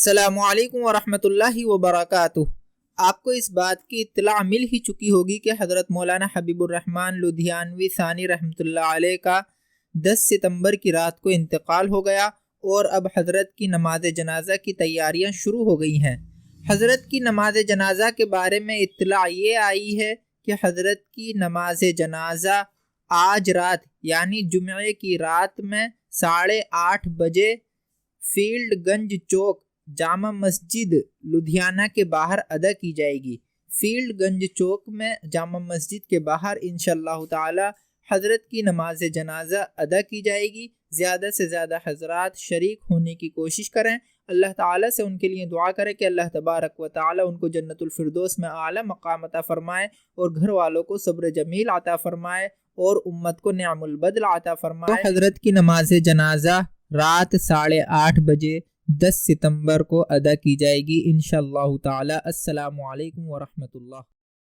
السلام علیکم ورحمۃ اللہ وبرکاتہ۔ آپ کو اس بات کی اطلاع مل ہی چکی ہوگی کہ حضرت مولانا حبیب الرحمن لدھیانوی ثانی رحمۃ اللہ علیہ کا 10 ستمبر کی رات کو انتقال ہو گیا اور اب حضرت کی نماز جنازہ کی تیاریاں شروع ہو گئی ہیں۔ حضرت کی نماز جنازہ کے بارے میں اطلاع یہ آئی ہے کہ حضرت کی نماز جنازہ آج رات یعنی جمعے کی رات میں 8:30 بجے فیلڈ گنج چوک جامع مسجد لدھیانہ کے باہر ادا کی جائے گی۔ فیلڈ گنج چوک میں جامع مسجد کے باہر انشاءاللہ تعالی حضرت کی نماز جنازہ ادا کی جائے گی۔ زیادہ سے زیادہ حضرات شریک ہونے کی کوشش کریں۔ اللہ تعالیٰ سے ان کے لیے دعا کریں کہ اللہ تبارک و تعالی ان کو جنت الفردوس میں اعلیٰ مقام عطا فرمائے اور گھر والوں کو صبر جمیل عطا فرمائے اور امت کو نعم البدل عطا فرمائے۔ حضرت کی نماز جنازہ رات 8:30 بجے 10 ستمبر کو ادا کی جائے گی انشاءاللہ تعالی۔ السلام علیکم ورحمۃ اللہ۔